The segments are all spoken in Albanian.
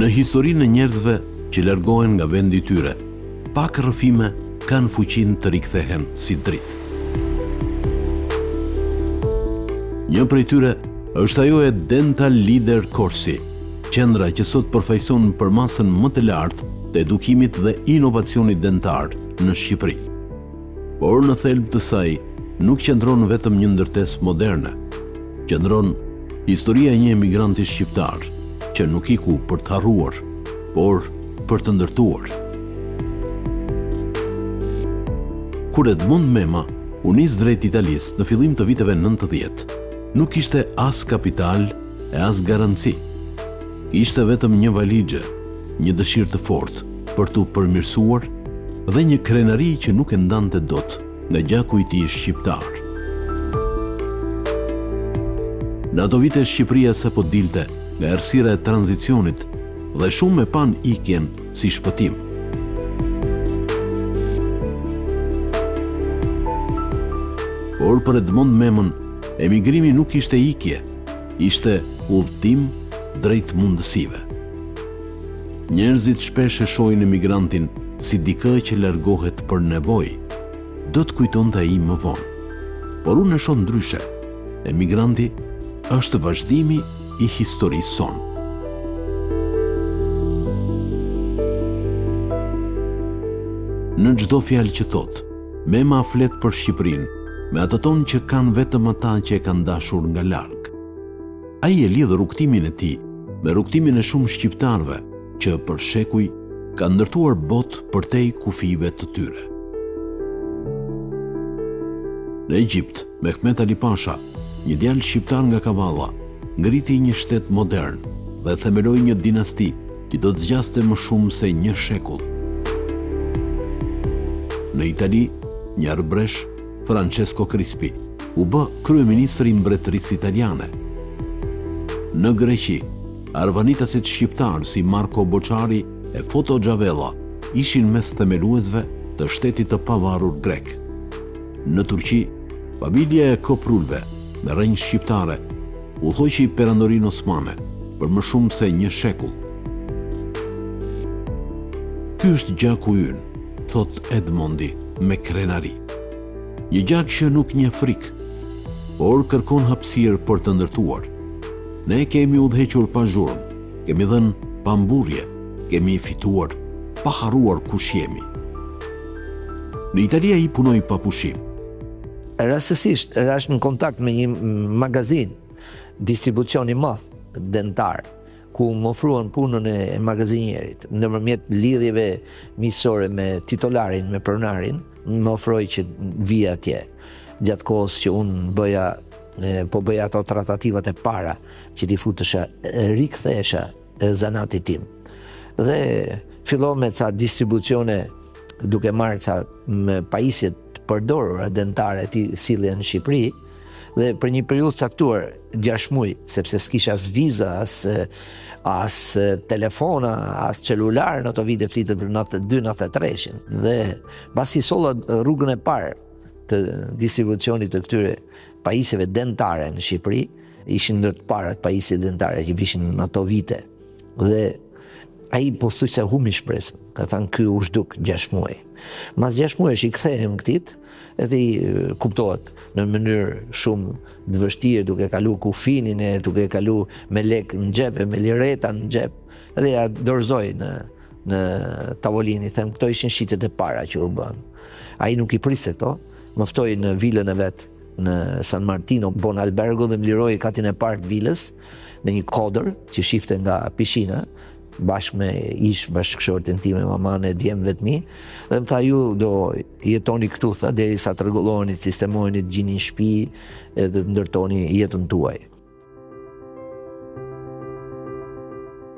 Në historinë e njerëzve që largohen nga vendi i tyre, pak rrëfime kanë fuqinë të rikthehen si dritë. Një prej tyre është ajo e Dental Leader Corsi, qendra që sot përfaqëson përmasën më të lartë të edukimit dhe inovacionit dentar në Shqipëri. Por në thelb të saj nuk qëndron vetëm një ndërtesë moderne, qëndron historia e një emigranti shqiptar që nuk iku për të harruar, por për të ndërtuar. Kur Edmond Mema u nis drejt Italisë në fillim të viteve 90, nuk ishte as kapital e as garanci. Ishte vetëm një valixhe, një dëshirë të fortë për t'u përmirësuar dhe një krenari që nuk e ndante dot nga gjaku i tij shqiptar. Në ato vite Shqipëria sapo dilte nga errësira e tranzicionit dhe shumë e pan ikjen si shpëtim. Por për Edmond Memën, emigrimi nuk ishte ikje, ishte udhëtim drejt mundësive. Njerëzit shpesh e shohin emigrantin si dikë që largohet për nevojë, do të kujtonte ai më vonë. Por unë e shoh ndryshe. Emigranti është vazhdimi i historisë sonë. Në çdo fjalë që thot, Mema flet për Shqipërinë me atë tonë që kanë vetëm ata që e kanë dashur nga larg. Ai e lidh rrugtimin e tij me rrugtimin e shumë shqiptarëve që për shekuj kanë ndërtuar botë përtej kufive të tyre. Në Egjipt, Mehmet Ali Pasha, një djalë shqiptar nga Kavalla, ngriti një shtet modern dhe themeloi një dinasti që do të zgjaste më shumë se një shekull. Në Itali, një arbresh, Francesco Crispi, u bë kryeministri i mbretërisë italiane. Në Greqi, arvanitasit shqiptar si Marko Boçari e Foto Xhavella ishin mes themeluesve të shtetit të pavarur grek. Në Turqi, familja e Koprulve me rrënjë shqiptare udhëhoqi perandorinë osmane për më shumë se një shekull. Ky është gjaku ynë, thot Edmondi me krenari. Një gjak që nuk njeh frikë, por kërkon hapësirë për të ndërtuar. Ne kemi udhëhequr pa zhurmë, kemi dhënë pa mburje, kemi fituar pa harruar kush jemi. Në Itali ai punoi pa pushim. Rastësisht rash në kontakt me një magazin distribucion i madh dentar, ku më ofruan punën e magazinierit. Nëpërmjet lidhjeve miqësore me titularin, me pronarin, më ofroi që vija atje. Gjatë kohës që unë bëja ato tratativat e para që t'i futesha, rikthesha zanatit tim. Dhe fillova me ca distribucione duke marrë ca me pajisjet përdorura dentare ti sillje në Shqipëri, dhe për një periudhë caktuar 6 muaj, sepse s'kisha as viza, as telefona, as celular, në ato vite flitet për 92-93. Dhe pasi solla rrugën e parë të distribucionit të këtyre pajisjeve dentare në Shqipëri, ishin ndër të parat pajisje dentare që vishin në ato vite. Dhe ai po thuaj se humbi shpresën. Ka thënë ky u zhduk 6 muaj. Mas 6 muajsh i kthehem këtit, edhe i kuptohet në mënyrë shumë të vështirë, duke kalu kufinin e duke kalu me lek në xhep, me lireta në xhep, edhe ja dorëzoj në tavolinë, i them këto ishin shitet e para që u bën. Ai nuk i priste këto, më ftoi në vilën e vet në San Martino Bon Albergo dhe më liroi katin e parë të vilës në një kodër që shifte nga pishina, bashkë me bashkëshorten time, maman e djemve të mi, dhe më tha ju do jetoni këtu, tha, derisa të rregulloheni, të sistemojeni, të gjini shtëpi edhe të ndërtoni jetën tuaj.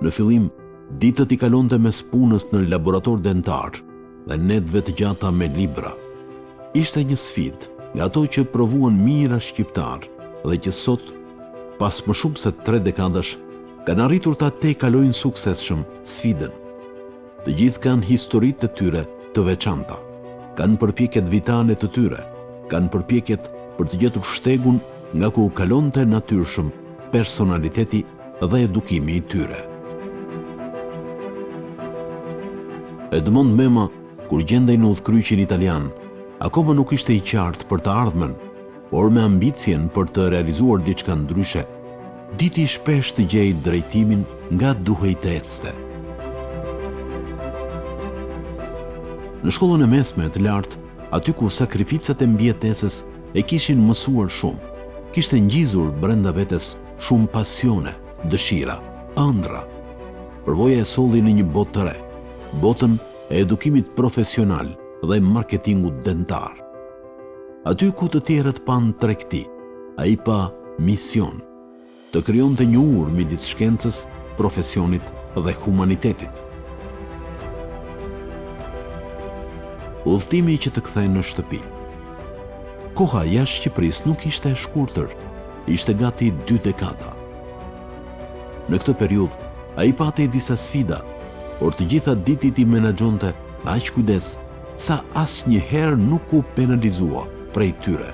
Në fillim, ditët i kalonte mes punës në laborator dentar dhe netëve të gjata me libra. Ishte një sfidë nga ato që provuan mijëra shqiptar dhe që sot, pas më shumë se 3 dekadash, kanë arritur ta kalojnë suksesshëm sfidën. Të gjithë kanë historitë të tyre të veçanta, kanë përpjekjet vitale të tyre, kanë përpjekjet për të gjetur shtegun nga ku kalonte natyrshëm personaliteti dhe edukimi i tyre. Edmond Mema, kur gjendej në udhkryqin italian, akoma nuk ishte i qartë për të ardhmen, por me ambicien për të realizuar diçka ndryshe, Diti shpesh të gjej drejtimin nga duhej të ecte. Në shkollën e mesme të lartë, aty ku sakrificat e mbijetesës e kishin mësuar shumë, kishte ngjizur brenda vetes shumë pasione, dëshira, ëndra. Përvoja e solli në një botë të re, botën e edukimit profesional dhe marketingut dentar. Aty ku të tjerët panë tregti, ai pa mision, të krijonte një urë midis shkencës, profesionit dhe humanitetit. Udhëtimi që të kthej në shtëpi. Koha jashtë Shqipërisë nuk ishte e shkurtër, ishte gati 2 dekada. Në këtë periudhë, ai patej disa sfida, por të gjitha Ditit i menaxhonte me aq kujdes sa asnjëherë nuk u penalizua prej tyre.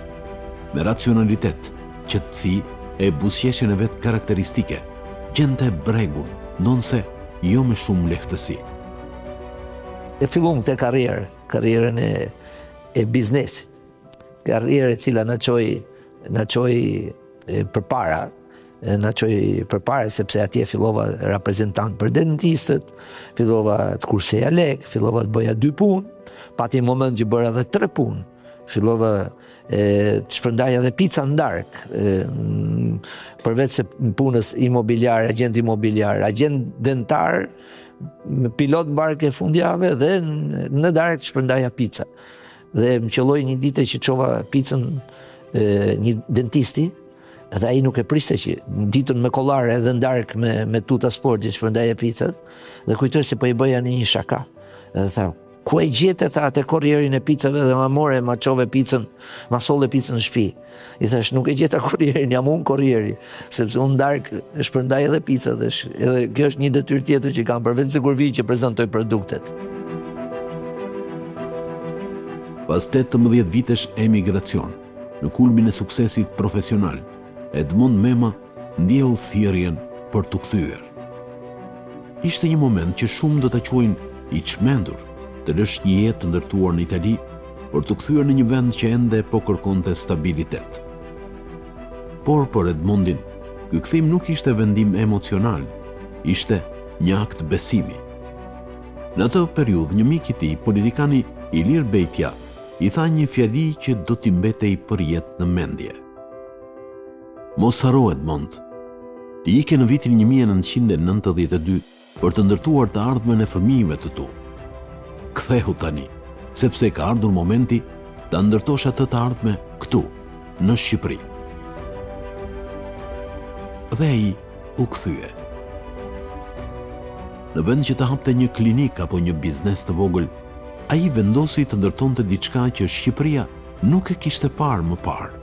Me racionalitet, qetësi e buzëqeshjen e vet karakteristike, gjente bregun, ndonse jo me shumë lehtësi. E fillon të karrierën e biznesit. Karrierë e cila na çoi përpara sepse atje fillova reprezentant për dentistët, fillova të kurseja lek, fillova të bëja 2 punë, pati moment që bëra edhe 3 punë. Fillova të shpërndaj edhe pica në darkë, përveç se punës imobiliar, agent imobiliar, agent dentar, pilot barke fundjavë dhe në darkë shpërndaja pica. Dhe më qelloi një ditë që çova picën një dentisti, dhe ai nuk e priste që ditën me kollare edhe në darkë me tuta sportit shpërndaja picat, dhe kujtoj se po i bëja një shaka. Dhe tha, ku e gjete tha atë korrierin e picave dhe ma çove picën, ma solle picën në shtëpi. I thash, nuk e gjeta korrierin, jam unë korrieri, sepse unë dark shpërndaj edhe picat edhe kjo është një detyrë tjetër që kam përveç se kur vi që prezantoj produktet. Pas 18 vitesh emigracion, në kulmin e suksesit profesional, Edmond Mema ndjeu thirrjen për t'u kthyer. Ishte një moment që shumë do ta quajnë i çmendur, të lësh një jetë të ndërtuar në Itali për të kthyer në një vend që ende po kërkonte stabilitet. Por për Edmondin, ky kthim nuk ishte vendim emocional, ishte një akt besimi. Në atë periudhë, një mik i tij, politikani Ilir Bejtja, i tha një fjali që do t'i mbetej për jetë në mendje. Mos haro Edmond, ti ike në vitin 1992 për të ndërtuar të ardhmen e fëmijëve të tu. Kthehu tani, sepse ka ardhur momenti ta ndërtosh atë të ardhme këtu, në Shqipëri. Dhe ai u kthye. Në vend që të hapte një klinik apo një biznes të vogël, ai vendosi të ndërtonte diçka që Shqipëria nuk e kishte parë më parë.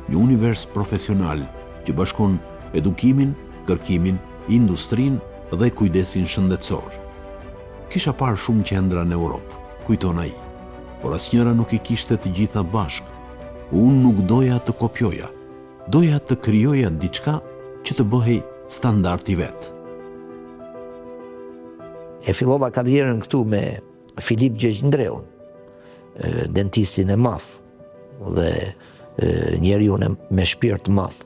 Një univers profesional që bashkon edukimin, kërkimin, industrinë dhe kujdesin shëndetësor. Kisha parë shumë qendra në Europë, kujton ai, por asnjëra nuk i kishte të gjitha bashkë. Unë nuk doja të kopjoja, doja të krijoja diçka që të bëhej standard i vet. E fillova karrierën këtu me Filip Gjegjndreun, dentistin e madh dhe njeriu me shpirt të madh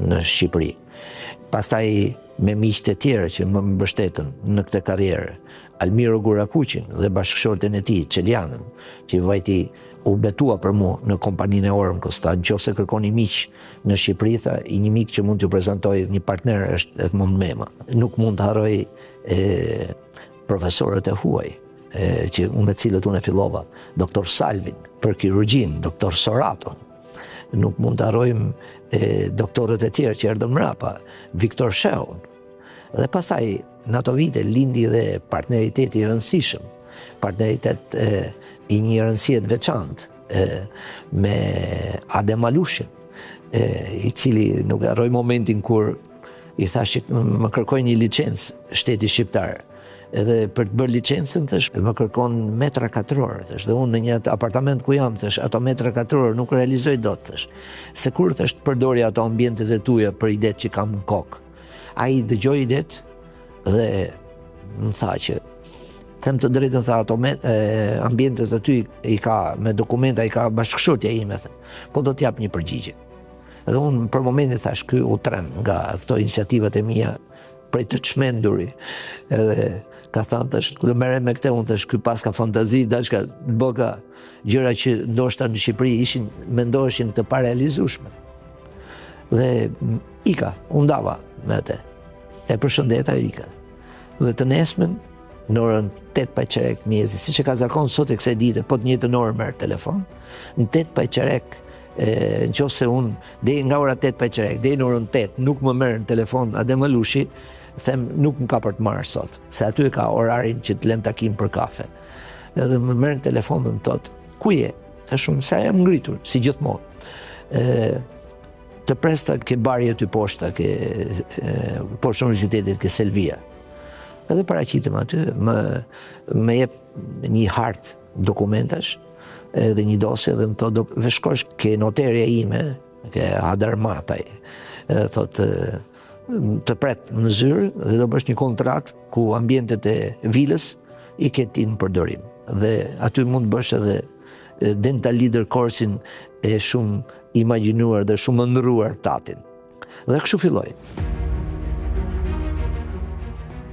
në Shqipëri. Pastaj me miqtë e tjerë që më mbështetën në këtë karrierë, Almiro Gurakuqin dhe bashkëshorten e tij, Çelianën, që vajti u betua për mua në kompaninë e Ormkos, tha nëse kërkoni miq në Shqipëri, tha, i një mik që mund t'ju prezantoj një partner është Edmond Mema. Nuk mund të harroj profesorët e huaj, që me cilët unë e fillova, doktor Salvin për kirurgjin, doktor Soraton. Nuk mund të harrojmë doktorët e tjerë që erdhën mrapa, Viktor Sheun. Dhe pastaj në ato vite lindi dhe partneritet i rëndësishëm, partneritet i një rëndësie të veçantë me Adem Alushin, i cili nuk harroj momentin kur i thash që më kërkoj një licencë shteti shqiptar. Edhe për të bërë licencën, thash, më kërkon metra katror, thash, dhe unë në një apartament ku jam, thash, ato metra katror nuk realizoj dot, thash. Se kur, thash, të përdori ato ambientet e tuja për idet që kam në kokë. Ai dëgjoi idet dhe më tha që them të drejtën, tha, ato ambientet aty i ka me dokumenta, i ka bashkëshortja ime, po do t'jap një përgjigje. Edhe unë për momentin thash, ky u trem nga këto iniciativat e mia prej të çmenduri. Edhe ka thënë tash, kur merrem me këtë, unë thash, ky pas ka fantazi, dashka boka gjëra që ndoshta në Shqipëri mendoheshin të parealizueshme. Dhe ika, u ndava me atë. E përshëndeta ika. Dhe të nesmen, në orën 8:15 mjesi, siç e ka zakon sot e kësaj dite, po të njëjtën orë merr telefon, në 8:15 nëse unë deri nga ora 8:15 deri në orën 8 nuk më merr në telefon Adem Alushi, them nuk më ka për të marrë sot, se aty e ka orarin që të lën takim për kafe. Edhe më merr në telefon dhe më thot, ku je? Thash unë, sa jam ngritur, si gjithmonë. Të presta ke barje aty poshta, ke poshtë universitetit, ke Selvia. Edhe paraqitem aty, më jep një hartë dokumentash, edhe një dosje, dhe më thot, do shkosh ke noterja ime, ke Hadar Mataj, thot, të pret në zyrë, dhe do bësh një kontrat ku ambientet e vilës i ke ti në përdorim. Dhe aty mund të bësh edhe dental leader course-in e shumë imagjinuar dhe shumë ndërruar tatin. Dhe kështu filloi.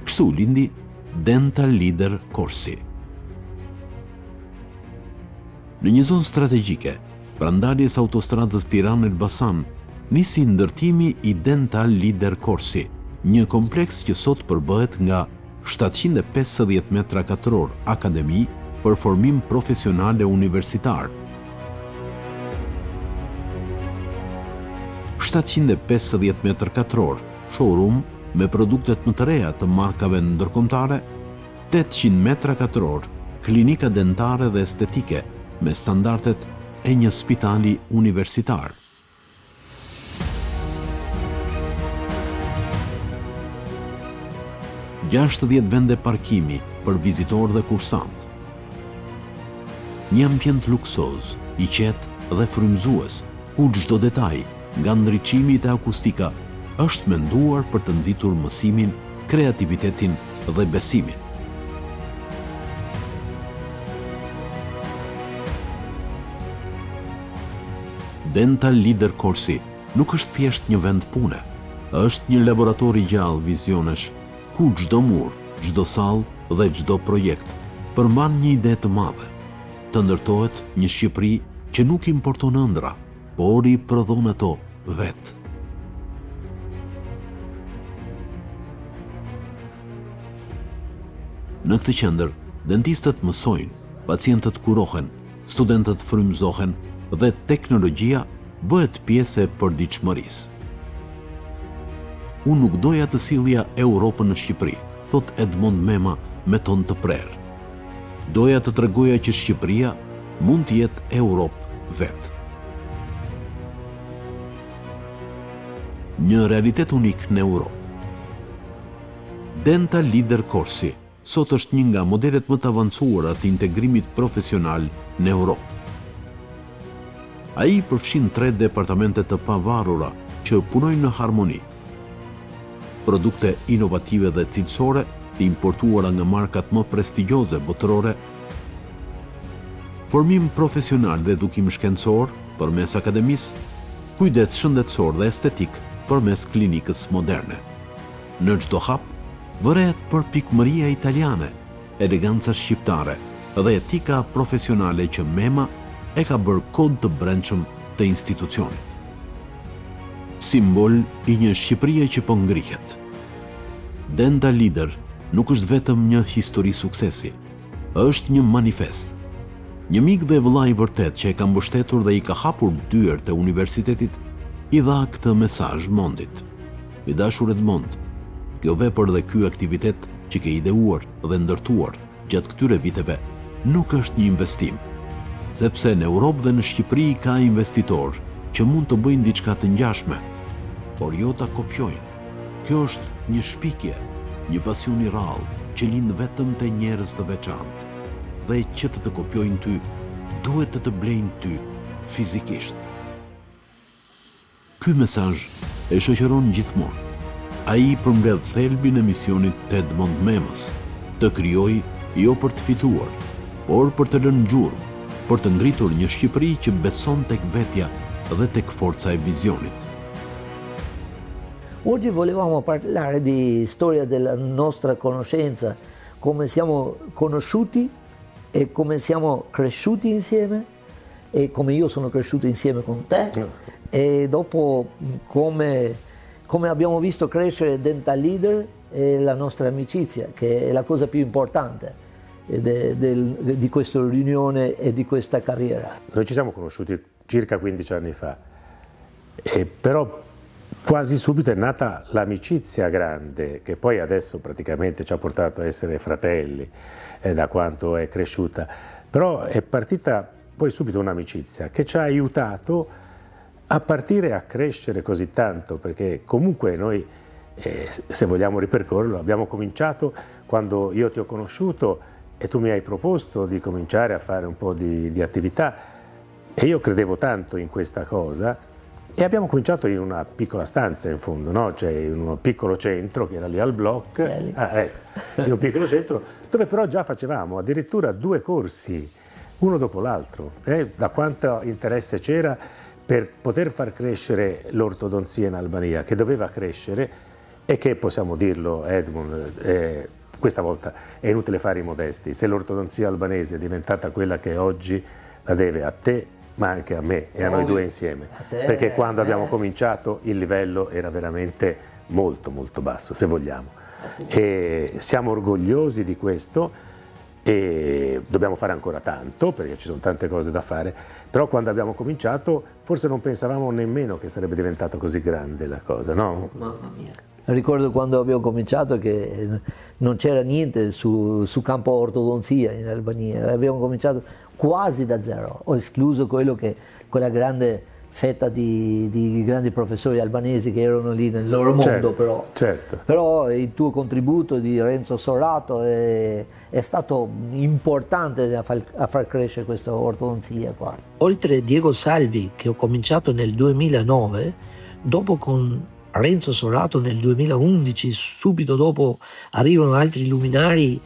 Kështu lindi Dental Leader Corsi. Në një zonë strategjike, pra ndaljes autostradës Tiranë-Elbasan, nisi ndërtimi i Dental Leader Corsi, një kompleks që sot përbëhet nga 750 metra katror akademi për formim profesional e universitar. 750 metër katror, showroom me produktet më të reja të markave ndërkombëtare, 800 metra katror, klinika dentare dhe estetike me standardet e një spitali universitar. Gjashtëdhjetë vende parkimi për vizitor dhe kursant. Një ambient luksoz, i qetë dhe frymëzues, ku çdo detaj, nga ndriçimi te akustika, është menduar për të nxitur mësimin, kreativitetin dhe besimin. Dental Leader Corsi nuk është thjesht një vend pune, është një laborator i gjallë vizionesh, ku çdo mur, çdo sallë dhe çdo projekt përmban një ide të madhe, të ndërtohet një Shqipëri që nuk importon ëndra, por i prodhon ato vetë. Në këtë qendër, dentistët mësojnë, pacientët kurohen, studentët frymëzohen dhe teknologjia bëhet pjesë e përditshmërisë. Unë nuk doja të sillja Europën në Shqipëri, thot Edmond Mema me ton të prerë. Doja të tregoja që Shqipëria mund të jetë Europë vetë. Një realitet unik në Europë. Dental Leader Corsi sot është një nga modelet më të avancuara të integrimit profesional në Europë. Ai përfshin 3 departamente të pavarura që punojnë në harmoni. Produkte inovative dhe cilësore të importuara nga markat më prestigjioze botërore, formim profesional dhe edukim shkencor përmes akademisë, kujdes shëndetësor dhe estetik përmes klinikës moderne. Në çdo hap vërehet përpikmëria italiane, eleganca shqiptare dhe etika profesionale që Mema e ka bërë kod të brendshëm të institucionit. Simbol i një Shqipërie që po ngrihet. Dental Leader nuk është vetëm një histori suksesi, është një manifest. Një mik dhe vëllai i vërtet që e ka mbështetur dhe i ka hapur dyert e universitetit, i dha këtë mesazh mondit. I dashur Edmond, kjo vepër dhe ky aktivitet që ke ideuar dhe ndërtuar gjatë këtyre viteve nuk është një investim, sepse në Europë dhe në Shqipëri ka investitor që mund të bëjnë diçka të ngjashme, por jo ta kopjojnë. Kjo është një shpikje, një pasion i rrallë që lind vetëm te njerëz të veçantë, dhe që të kopjojnë ty, duhet të blejnë ty fizikisht. Ky mesazh e shoqëron gjithmonë. Ai përmbledh thelbin e misionit të Edmond Memës, të krijojë jo për të fituar, por për të lënë gjurmë, për të ngritur një Shqipëri që beson tek vetja dhe tek forca e vizionit. Oggi volevamo parlare di storia della nostra conoscenza, come siamo conosciuti e come siamo cresciuti insieme e come io sono cresciuto insieme con te e dopo come abbiamo visto crescere Dental Leader e la nostra amicizia, che è la cosa più importante di questa riunione e di questa carriera. Noi ci siamo conosciuti circa 15 anni fa, però quasi subito è nata l'amicizia grande, che poi adesso praticamente ci ha portato a essere fratelli, da quanto è cresciuta. Però è partita poi subito un'amicizia che ci ha aiutato a partire a crescere così tanto, perché comunque noi, se vogliamo ripercorrerlo, abbiamo cominciato quando io ti ho conosciuto e tu mi hai proposto di cominciare a fare un po' di attività e io credevo tanto in questa cosa. E abbiamo cominciato in una piccola stanza in fondo, no? Cioè in un piccolo centro che era lì al Bloc, in un piccolo centro dove però già facevamo addirittura 2 corsi, uno dopo l'altro, da quanto interesse c'era per poter far crescere l'ortodonzia in Albania, che doveva crescere e che, possiamo dirlo Edmund, questa volta è inutile fare i modesti, se l'ortodonzia albanese è diventata quella che oggi, la deve a te, ma anche a me e a noi due insieme, perché quando abbiamo cominciato il livello era veramente molto molto basso, se vogliamo, e siamo orgogliosi di questo e dobbiamo fare ancora tanto perché ci sono tante cose da fare, però quando abbiamo cominciato forse non pensavamo nemmeno che sarebbe diventata così grande la cosa, no? Mamma mia. Ricordo quando abbiamo cominciato che non c'era niente su campo ortodonzia in Albania, abbiamo cominciato quasi da zero, ho escluso quella grande fetta di grandi professori albanesi che erano lì nel loro mondo, però il tuo contributo di Renzo Sorato è stato importante a far crescere questa ortodonzia qua. Oltre Diego Salvi, che ho cominciato nel 2009, dopo con Renzo Sorato nel 2011, subito dopo arrivano altri luminari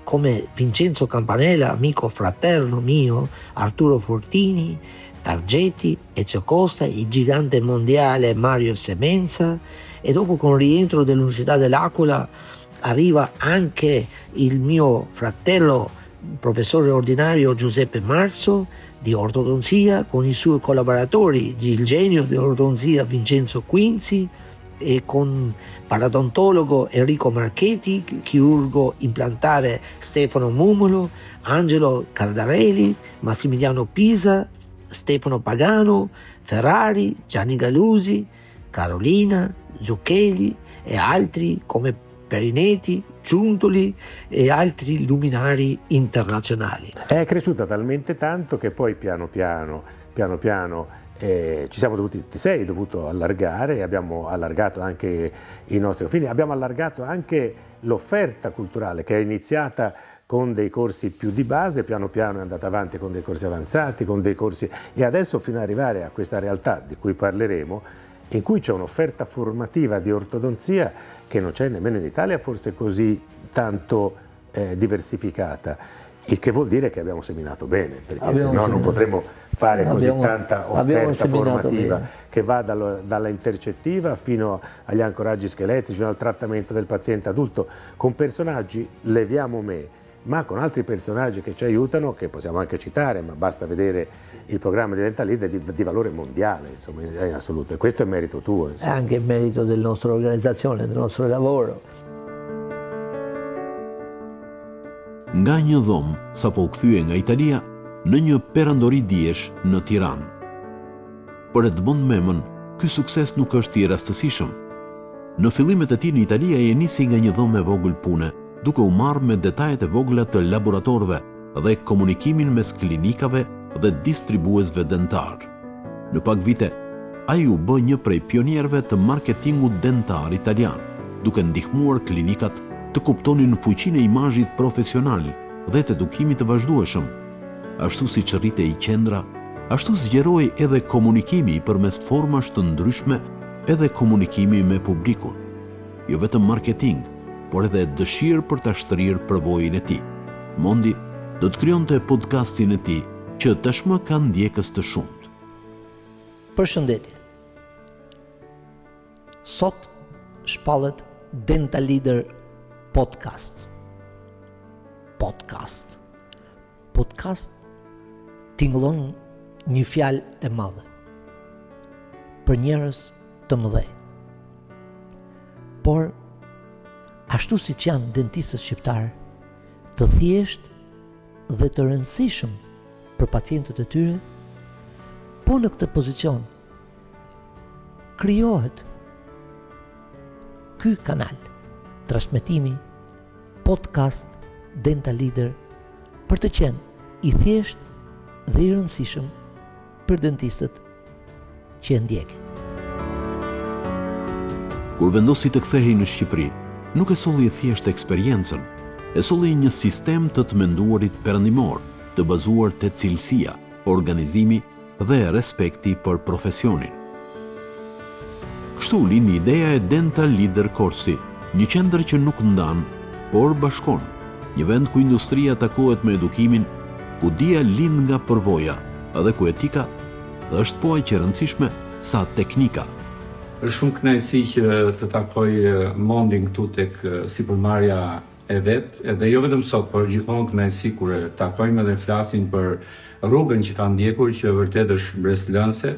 come Vincenzo Campanella, amico fratello mio, Arturo Fortini, Targetti, Ezio Costa, il gigante mondiale Mario Semenza, e dopo con il rientro dell'Università dell'Aquila arriva anche il mio fratello professore ordinario Giuseppe Marzo di ortodonzia, con i suoi collaboratori, il genio di ortodonzia Vincenzo Quinzi, e con paradontologo Enrico Marchetti, chirurgo implantare Stefano Mumolo, Angelo Cardarelli, Massimiliano Pisa, Stefano Pagano, Ferrari, Gianni Galusi, Carolina, Zucchelli e altri come Perinetti, Giuntoli e altri luminari internazionali. È cresciuta talmente tanto che poi piano piano ti sei dovuto allargare, e abbiamo allargato anche i nostri confini, abbiamo allargato anche l'offerta culturale che è iniziata con dei corsi più di base, piano piano è andata avanti con dei corsi avanzati, con dei corsi, e adesso fino ad arrivare a questa realtà di cui parleremo, in cui c'è un'offerta formativa di ortodonzia che non c'è nemmeno in Italia forse così tanto diversificata, il che vuol dire che abbiamo seminato bene, perché se no non potremmo fare così tanta offerta formativa che va dalla intercettiva fino agli ancoraggi scheletrici, fino al trattamento del paziente adulto, con personaggi, leviamo me, ma con altri personaggi che ci aiutano, che possiamo anche citare, ma basta vedere il programma di Dental Leader di valore mondiale, insomma, in assoluto, e questo è merito tuo. Insomma. È anche il merito della nostra organizzazione, del nostro lavoro. Nga një dhomë, sapo u kthye nga Italia, në një perandori dijesh në Tiranë. Por e të bën memën, ky sukses nuk është i rastësishëm. Në fillimet e tij në Itali ai nisi nga një dhomë e vogël pune, duke u marrë me detajet e vogla të laboratorëve dhe komunikimin mes klinikave dhe distribuesve dentar. Në pak vite, ai u bë një prej pionierëve të marketingut dentar italian, duke ndihmuar klinikat të kuptonin fuqinë e imazhit profesional dhe të edukimit të vazhdueshëm. Ashtu si rritej i qendra, ashtu zgjeroi edhe komunikimi përmes formash të ndryshme, edhe komunikimi me publikun. Jo vetëm marketing, por edhe dëshirë për ta shtrirë përvojën e tij. Mondi do të krijonte podcastin e tij që tashmë ka ndjekës të shumtë. Përshëndetje. Sot shpallet Dental Leader Podcast. Podcast tingëllon një fjalë e madhe për njerëz të mëdhej. Por ashtu siç janë dentistët shqiptar, të thjesht dhe të rëndësishëm për pacientët e tyre, po në këtë pozicion krijohet ky kanal, transmetimi podcast Dental Leader, për të qenë i thjesht dhe i rëndësishëm për dentistët që e ndjekin. Kur vendosi të kthehej në Shqipëri, nuk e solli thjesht eksperiencën, e solli një sistem të menduarit perëndimor, të bazuar te cilësia, organizimi dhe respekti për profesionin. Kështu lindi ideja e Dental Leader Korsi, një qendër që nuk ndan, por bashkon, një vend ku industria takohet me edukimin, ku dia lind nga përvoja, edhe ku etika është po aq e rëndësishme sa teknika. Është shumë kënaqësi që të takoj Mondin këtu tek sipërmarrja e vet, edhe jo vetëm sot, por gjithmonë kënaqësi kur e takojmë dhe flasim për rrugën që ka ndjekur, që vërtet është mbretëlënëse.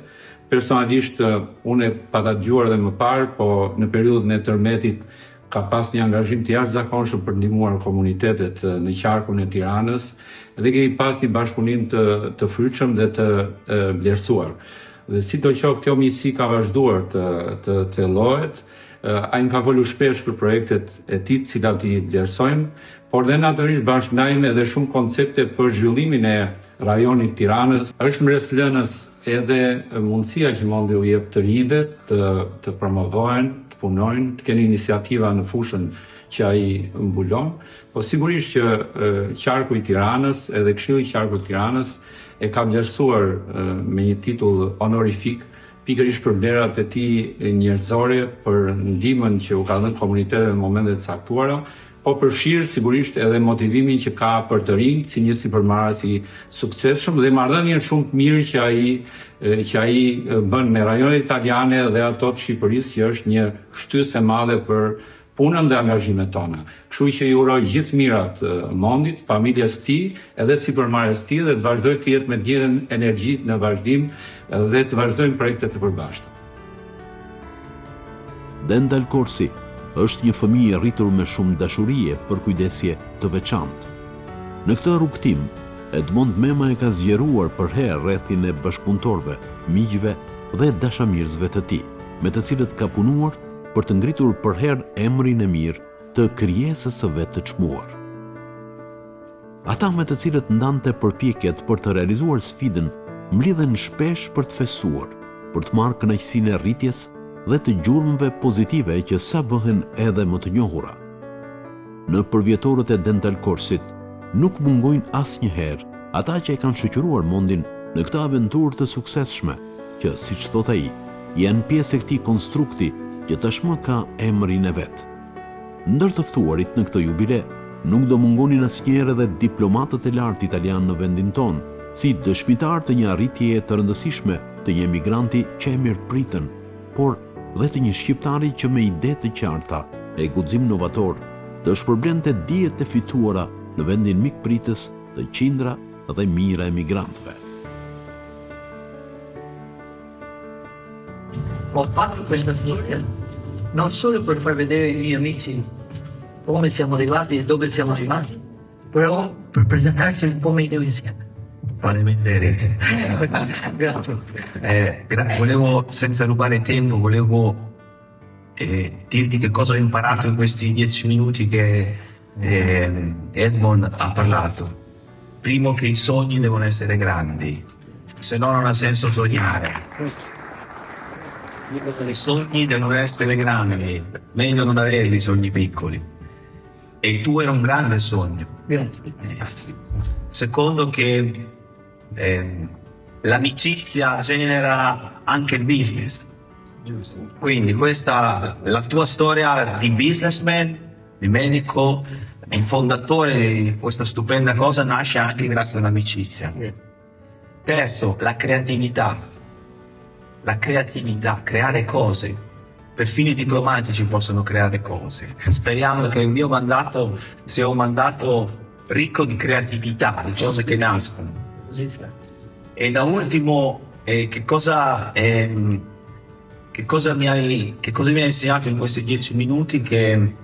Personalisht unë e pata dëgjuar edhe më parë, po në periudhën e tërmetit ka pas një angazhim të jashtëzakonshëm për ndihmuar komunitetet në qarkun e Tiranës, dhe kemi pas një bashkëpunim të frytshëm dhe të vlerësuar. Dhe sidoqoftë kjo miqësi ka vazhduar të thellohet, ai ka folur shpesh për projektet e tij, të cilat i vlerësojmë, por dhe natyrisht bashkëndajmë edhe shumë koncepte për zhvillimin e rajonit Tiranës. Është mbretëlënës edhe mundësia që Mondi u jep të rinjve të promovohen, të punojnë, të kenë iniciativa në fushën që ai mbulon, po sigurisht që qarku i Tiranës, edhe Këshilli i Qarkut të Tiranës e ka vlerësuar me një titull honorifik, pikërisht për vlerat e tij njerëzore, për ndihmën që u ka dhënë komunitetet në momente të caktuara, po përfshirë sigurisht edhe motivimin që ka për të rinj si një sipërmarrës i suksesshëm dhe marrëdhënien shumë të mirë që ai bën me rajonet italiane dhe ato të Shqipërisë, që është një shtysë e madhe për punën dhe angazhimet tona. Kështu që i uroj gjithë mirat Mondit, familjes tij, edhe sipërmarrjes tij, dhe të vazhdoj të jetë me ndjenjën energji në vazhdim dhe të vazhdojmë projekte të përbashkëta. Dental Korsi është një fëmijë rritur me shumë dashurie për kujdesje të veçantë. Në këtë rrugtim, Edmond Mema e ka zgjeruar për herë rrethin e bashkëpunëtorëve, miqve dhe dashamirësve të tij, me të cilët ka punuar për të ngritur për herë emrin e mirë të krijesës së vet të çmuar. Ata me të cilët ndante përpjekjet për të realizuar sfidën, mblidhen shpesh për të festuar, për të marrë kënaqësinë e rritjes dhe të gjurmëve pozitive që sa bëhen edhe më të njohura. Në përvjetorët e Dental Korsit nuk mungojnë asnjëherë ata që e kanë shoqëruar Mondin në këtë aventurë të suksesshme, që siç thot ai, janë pjesë e këtij konstrukti që tashmë ka emrin e vet. Ndër të ftuarit në këtë jubile, nuk do mungonin asnjëherë edhe diplomatët e lartë italianë në vendin tonë, si dëshmitar të një arritjeje të rëndësishme të një emigranti që e mirëpritën, por dhe të një shqiptari që me ide të qarta e guxim novator të shpërblente dijet e fituara në vendin mikpritës të qindra dhe mijëra emigrantëve. Ho fatto questa storia non solo per far vedere ai miei amici come siamo arrivati e dove siamo arrivati, però per presentarci un po' meglio insieme. Vedete. Grazie. Volevo, senza rubare tempo, dirti che cosa ho imparato in questi 10 minuti che Edmond ha parlato. Primo, che i sogni devono essere grandi, se no non ha senso sognare. I sogni devono essere grandi, meglio non averli i sogni piccoli. E il tuo era un grande sogno. Grazie. Secondo, che l'amicizia genera anche il business. Quindi questa, la tua storia di businessman, di medico, il fondatore di questa stupenda cosa nasce anche grazie all'amicizia. Terzo, la creatività, creare cose. Per fini diplomatici possono creare cose. Speriamo che il mio mandato sia un mandato ricco di creatività, di cose che nascono. E da ultimo, che cosa mi hai insegnato in questi 10 minuti? Che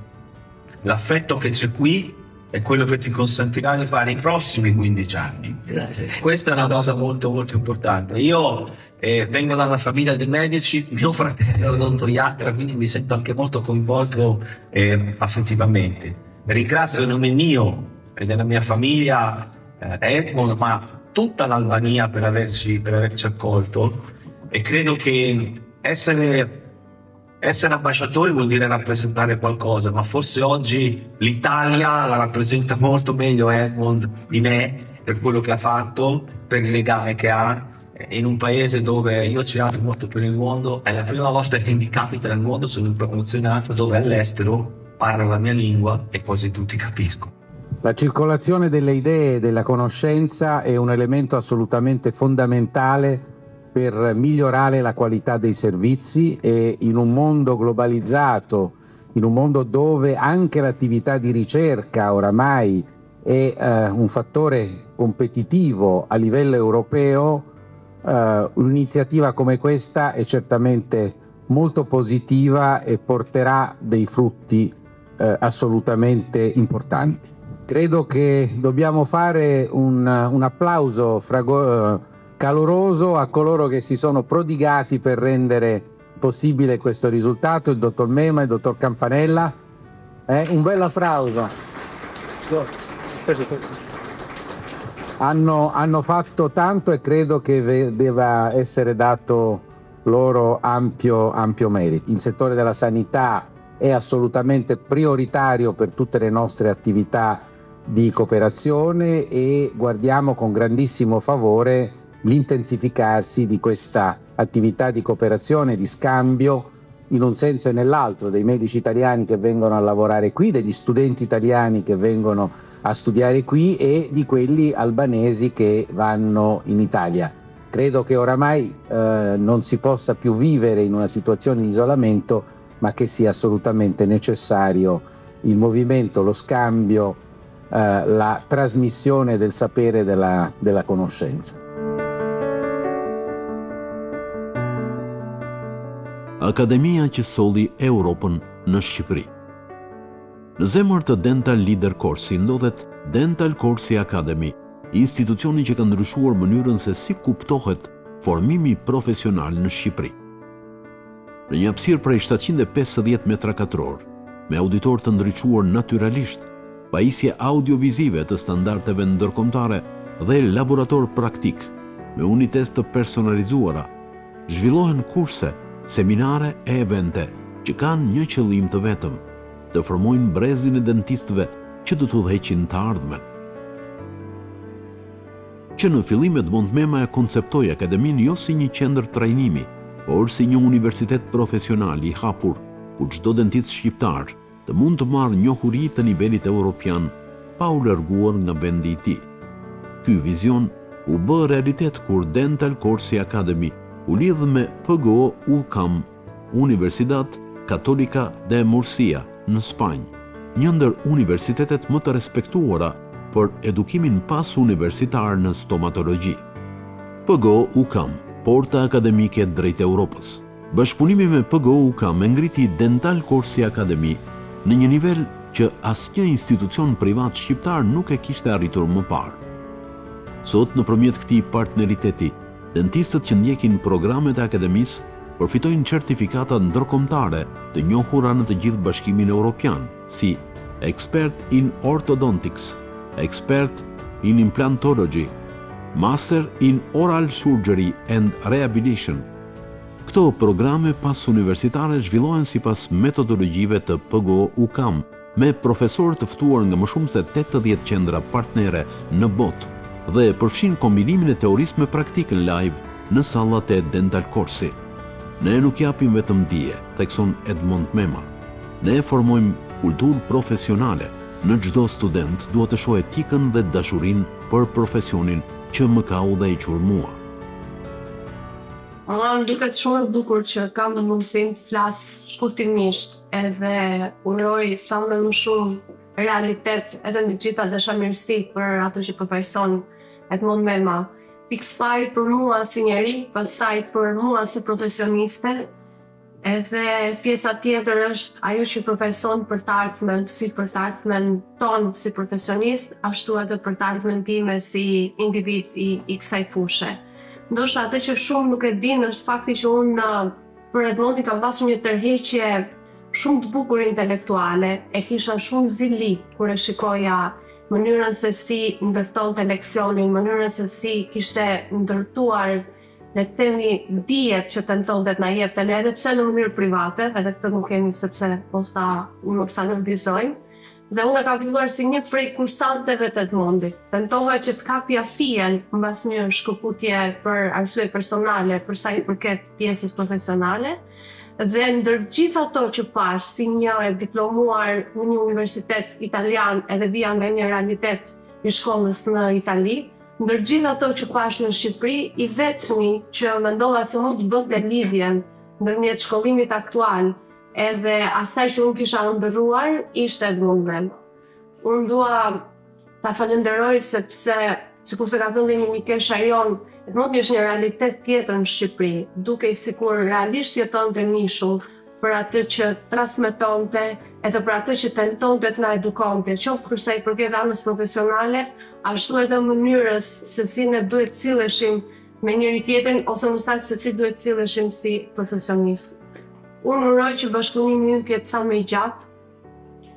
l'affetto che c'è qui è quello che ti consentirà di fare i prossimi 15 anni. Grazie. Questa è una cosa molto molto importante. Io vengo da una famiglia di medici, mio fratello è odontoiatra, quindi mi sento anche molto coinvolto affettivamente. Ringrazio in nome mio e della mia famiglia Edmond, ma tutta l'Albania per averci accolto, e credo che essere ambasciatori vuol dire rappresentare qualcosa, ma forse oggi l'Italia la rappresenta molto meglio Edmond di me, per quello che ha fatto, per il legame che ha in un paese dove io ho girato molto per il mondo. È la prima volta che mi capita nel mondo, sono promozionato, dove all'estero parlo la mia lingua e quasi tutti capiscono. La circolazione delle idee e della conoscenza è un elemento assolutamente fondamentale per migliorare la qualità dei servizi, e in un mondo globalizzato, in un mondo dove anche l'attività di ricerca oramai è un fattore competitivo a livello europeo, un'iniziativa come questa è certamente molto positiva e porterà dei frutti assolutamente importanti. Credo che dobbiamo fare un applauso caloroso a coloro che si sono prodigati per rendere possibile questo risultato, il dottor Mema, il dottor Campanella. Un bel applauso. Hanno fatto tanto e credo che debba essere dato loro ampio merito. Il settore della sanità è assolutamente prioritario per tutte le nostre attività di cooperazione, e guardiamo con grandissimo favore l'intensificarsi di questa attività di cooperazione, di scambio in un senso e nell'altro, dei medici italiani che vengono a lavorare qui, degli studenti italiani che vengono a studiare qui e di quelli albanesi che vanno in Italia. Credo che oramai non si possa più vivere in una situazione di isolamento, ma che sia assolutamente necessario il movimento, lo scambio, la trasmissione del sapere e della conoscenza. Akademia që solli Europën në Shqipëri. Në zemër të Dental Leader Corsi ndodhet Dental Corsi Academy, institucioni që ka ndryshuar mënyrën se si kuptohet formimi profesional në Shqipëri. Në një hapësirë prej 750 metra katror, me auditor të ndriçuar natyralisht, pajisje audiovizive të standardeve ndërkombëtare dhe laborator praktik, me unites të personalizuara, zhvillohen kurse, seminare e evente që kanë një qëllim të vetëm, të formojnë brezin e dentistëve që do të udhëheqin të ardhmen. Që në fillim Edmond Mema e konceptoi akademinë jo si një qendër trajnimi, por si një universitet profesional i hapur, ku çdo dentist shqiptar të mund të marrë njohuri të nivelit evropian pa u larguar nga vendi i tij. Ky vizion u bë realitet kur Dental Corsi Academy u lidh me PGO UCAM, Universidad Católica de Murcia në Spanjë, një ndër universitetet më të respektuara për edukimin pas universitar në stomatologji. PGO UCAM, porta akademike drejt Europës. Bashkëpunimi me PGO UCAM e ngriti Dental Corsi Academy në një nivel që asnjë institucion privat shqiptar nuk e kishte arritur më parë. Sot, nëpërmjet këtij partneriteti, dentistët që ndjekin programet e akademisë përfitojnë certifikata ndërkombëtare të njohura në të gjithë Bashkimin Evropian, si Expert in Orthodontics, Expert in Implantology, Master in Oral Surgery and Rehabilitation. Këto programe pas universitare zhvillohen sipas metodologjive të PGO UCAM, me profesorë të ftuar nga më shumë se 80 qendra partnere në botë dhe përfshin kombinimin e teorisë me praktikën live në sallat e Dental Corsi. Ne nuk japim vetëm dije, thekson Edmond Mema. Ne formojmë kulturë profesionale. Në çdo student duhet të shohë etikën dhe dashurinë për profesionin që më ka udhëhequr mua. Më duket shumë e bukur që kam në mundësinë të flas shkurtimisht edhe uroj sa më shumë realitet edhe me gjitha dashamirësi për ato që përfaqëson Edmond Mema. Pikësisht për mua si njeri, pastaj për mua si profesioniste, edhe pjesa tjetër është ajo që përfaqëson për të ardhmen, si për të ardhmen tonë si profesionist, ashtu edhe për të ardhmen time si individ i kësaj fushë. Ndoshta atë që shumë nuk e din është fakti që unë për Edmondin kam pasur një tërheqje shumë të bukur intelektuale, e kisha shumë zili kur e shikoja mënyrën se si ndërtonte leksionin, mënyrën se si kishte ndërtuar, le të themi, dijet që tentonte të na jepte, edhe pse në mënyrë private, edhe këtë nuk kemi sepse mos ta nënvizojmë. Dhe unë e kam filluar si një prej kursanteve të Edmondit. Tentoha që të kapja fjen mbas një shkëputje për arsye personale, për sa i përket pjesës profesionale. Dhe ndër gjithë ato që pash si një e diplomuar në një universitet italian edhe vija nga një realitet i shkollës në Itali, ndër gjithë ato që pash në Shqipëri, i vetmi që mendova se mund të bënte lidhjen ndërmjet shkollimit aktual edhe asaj që unë kisha ëmbëlluar ishte Edmond Mema. Unë dua ta falenderoj sepse, sikur se ka thënë një mikesha jon, Edmondi është një realitet tjetër në Shqipëri, duke sikur realisht jetonte nishun për atë që transmetonte, edhe për atë që tentonte të na edukonte, qoftë kur sa i përket anës profesionale, ashtu edhe mënyrës se si ne duhet silleshim me njëri tjetrin ose më saktë se si duhet silleshim si profesionistë. Unë uroj që bashkëpunimi ynë të jetë sa më i gjatë,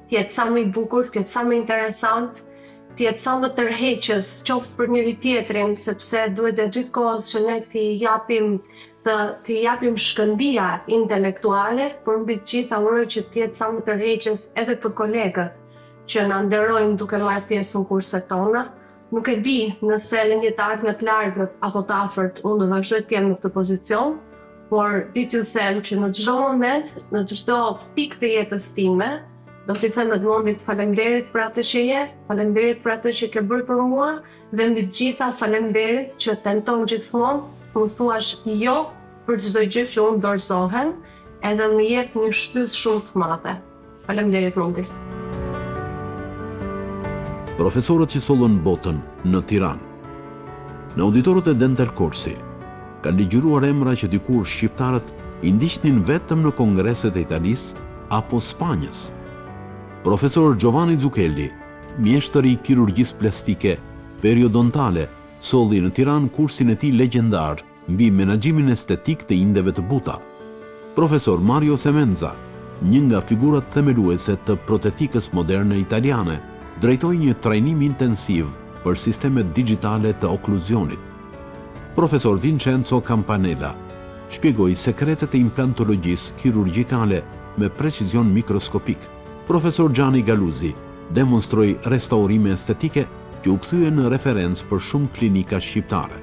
të jetë sa më i bukur, të jetë sa më interesant, të jetë sa më tërheqës, qoftë për njëri tjetrin, sepse duhet gjatë gjithë kohës që ne të japim shkëndija intelektuale, por mbi të gjitha uroj që të jetë sa më tërheqës edhe për kolegët që na nderojnë duke marrë pjesë në kurset tona. Nuk e di nëse në një të ardhmet të largët apo të afërt unë do vazhdoj të jem në këtë pozicion, por di t'ju them që në çdo moment, në çdo pikë të jetës time, do t'i them Edmondit faleminderit për atë që je, faleminderit për atë që ke bërë për mua, dhe mbi të gjitha faleminderit që tenton gjithmonë më thuash jo për çdo gjë që unë dorëzohem, edhe më jep një shtys shumë të madhe. Faleminderit Edmondit. Profesorët që sollën botën në Tiranë. Në auditorët e Dental Corsi kanë ligjëruar emra që dikur shqiptarët i ndiqnin vetëm në kongreset e Italisë apo Spanjës. Profesor Giovanni Zucchelli, mjeshtër i kirurgjisë plastike periodontale, solli në Tiranë kursin e tij legjendar mbi menaxhimin estetik të indeve të buta. Profesor Mario Semenza, një nga figurat themeluese të protetikës moderne italiane, drejtoi një trajnim intensiv për sistemet digjitale të okluzionit. Profesor Vincenzo Campanella shpjegoi sekretet e implantologjisë kirurgjikale me precizion mikroskopik. Profesor Gianni Galuzzi demonstroi restaurime estetike që u kthye në referencë për shumë klinika shqiptare.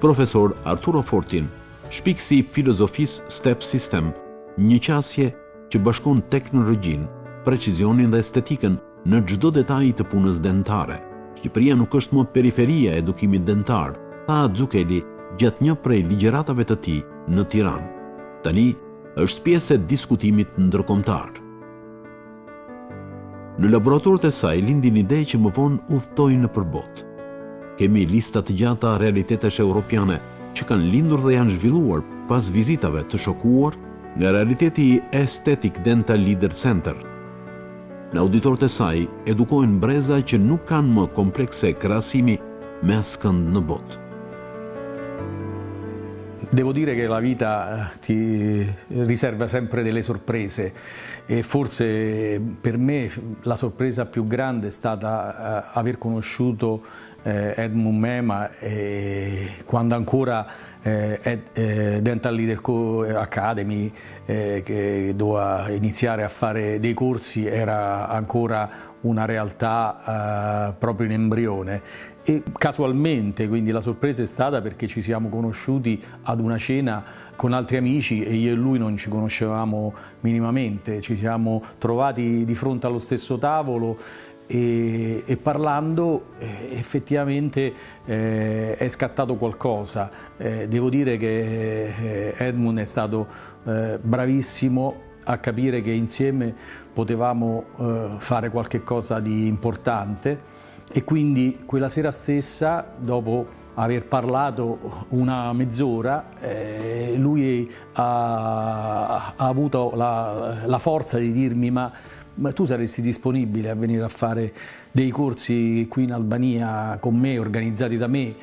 Profesor Arturo Fortin shpikësi filozofisë Step System, një qasje që bashkon teknologjinë, precizionin dhe estetikën në çdo detaj të punës dentare. Shqipëria nuk është më periferia e edukimit dentar, tha Zucchelli gjatë një prej ligjëratave të tij në Tiranë. Tani është pjesë e diskutimit ndërkombëtar. Në laboratorët e saj lindin ide që më vonë udhtoi në përbot. Kemi lista të gjata realitetesh europiane që kanë lindur dhe janë zhvilluar pas vizitave të shokuar nga realiteti i Aesthetic Dental Leader Center. Në auditorët e saj edukojnë breza që nuk kanë më komplekse krahasimi me askënd në botë. Devo dire che la vita ti riserva sempre delle sorprese e forse per me la sorpresa più grande è stata aver conosciuto Edmond Mema quando ancora Dental Leader Academy, che doveva iniziare a fare dei corsi, era ancora una realtà proprio in embrione. E casualmente, quindi la sorpresa è stata perché ci siamo conosciuti ad una cena con altri amici e io e lui non ci conoscevamo minimamente, ci siamo trovati di fronte allo stesso tavolo e parlando effettivamente è scattato qualcosa. Devo dire che Edmund è stato bravissimo a capire che insieme potevamo fare qualche cosa di importante, e quindi quella sera stessa, dopo aver parlato una mezz'ora, lui ha avuto la forza di dirmi: ma tu saresti disponibile a venire a fare dei corsi qui in Albania con me, organizzati da me?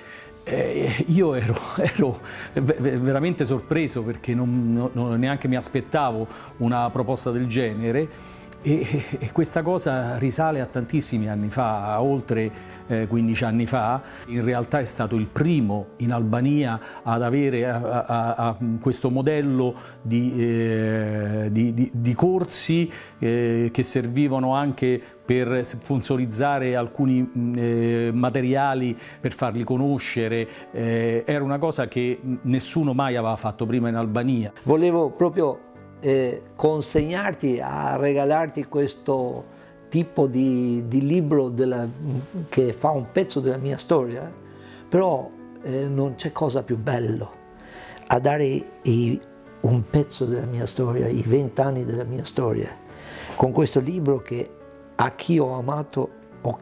Io ero veramente sorpreso, perché non neanche mi aspettavo una proposta del genere, e questa cosa risale a tantissimi anni fa, a oltre 15 anni fa. In realtà è stato il primo in Albania ad avere questo modello di corsi che servivano anche per sponsorizzare alcuni materiali, per farli conoscere. Era una cosa che nessuno mai aveva fatto prima in Albania. Volevo proprio consegnarti, a regalarti questo tipo di libro che fa un pezzo della mia storia, però non c'è cosa più bello a dare un pezzo della mia storia, i 20 anni della mia storia, con questo libro che a chi ho amato o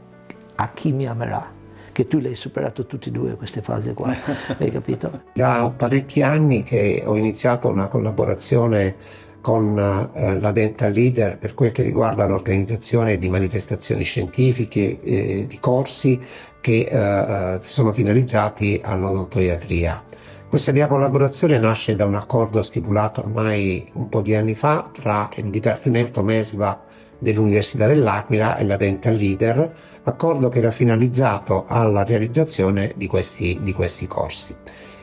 a chi mi amerà, che tu l'hai superato tutti e due queste fasi qua, hai capito? Da parecchi anni che ho iniziato una collaborazione con la Dental Leader per quel che riguarda l'organizzazione di manifestazioni scientifiche, di corsi che sono finalizzati all'odontoiatria. Questa mia collaborazione nasce da un accordo stipulato ormai un po' di anni fa tra il Dipartimento MESVA dell'Università dell'Aquila e la Dental Leader, accordo che era finalizzato alla realizzazione di questi corsi.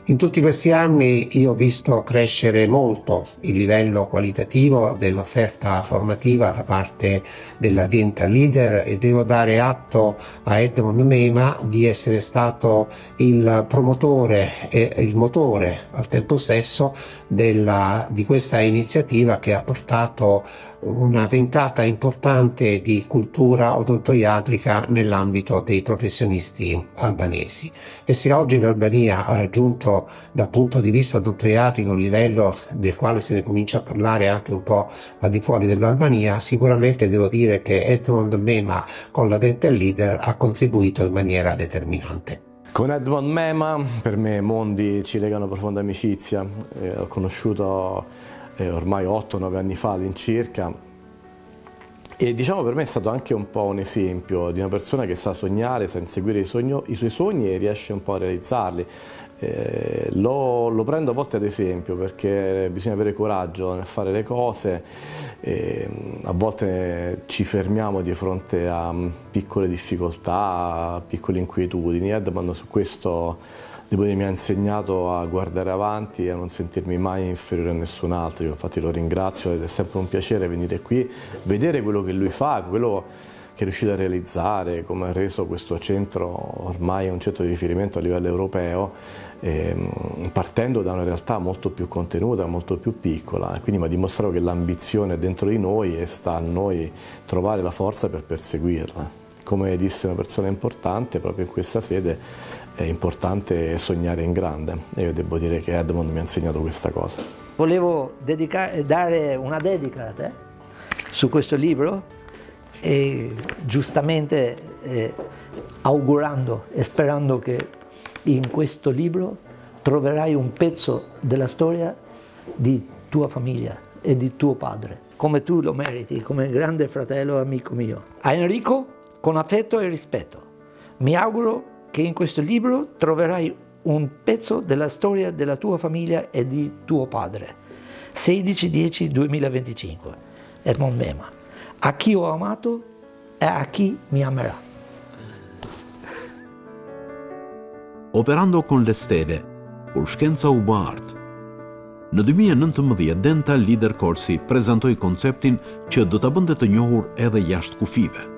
In tutti questi anni io ho visto crescere molto il livello qualitativo dell'offerta formativa da parte della Dental Leader, e devo dare atto a Edmond Mema di essere stato il promotore e il motore al tempo stesso di questa iniziativa, che ha portato una ventata importante di cultura odontoiatrica nell'ambito dei professionisti albanesi. E se oggi l'Albania ha raggiunto dal punto di vista odontoiatrico un livello del quale se ne comincia a parlare anche un po' al di fuori dell'Albania, sicuramente devo dire che Edmond Mema con la Dental Leader ha contribuito in maniera determinante. Con Edmond Mema per me mondi ci legano profonda amicizia. Ho conosciuto ormai 8-9 anni fa all'incirca, e diciamo per me è stato anche un po' un esempio di una persona che sa sognare, sa inseguire i suoi sogni e riesce un po' a realizzarli. Lo prendo a volte ad esempio, perché bisogna avere coraggio nel fare le cose, a volte ci fermiamo di fronte a piccole difficoltà, a piccole inquietudini. Edmond su questo devo dire mi ha insegnato a guardare avanti e a non sentirmi mai inferiore a nessun altro. Io infatti lo ringrazio ed è sempre un piacere venire qui, vedere quello che lui fa, quello che è riuscito a realizzare, come ha reso questo centro ormai un centro di riferimento a livello europeo, partendo da una realtà molto più contenuta, molto più piccola, e quindi mi ha dimostrato che l'ambizione è dentro di noi e sta a noi trovare la forza per perseguirla. Come disse una persona importante proprio in questa sede, è importante sognare in grande, e io devo dire che Edmond mi ha insegnato questa cosa. Volevo dare una dedica a te su questo libro, e giustamente augurando e sperando che in questo libro troverai un pezzo della storia di tua famiglia e di tuo padre, come tu lo meriti, come grande fratello amico mio. A Enrico, con affetto e rispetto, mi auguro che in questo libro troverai un pezzo della storia della tua famiglia e di tuo padre. 16/10/2025. Edmond Mema. A chi ho amato e a chi mi amerà. Operando con le stele, kur shkenca u bë art. Në 2019, Dental Leader Corsi prezantoi konceptin që do ta bënte të njohur edhe jashtë kufive.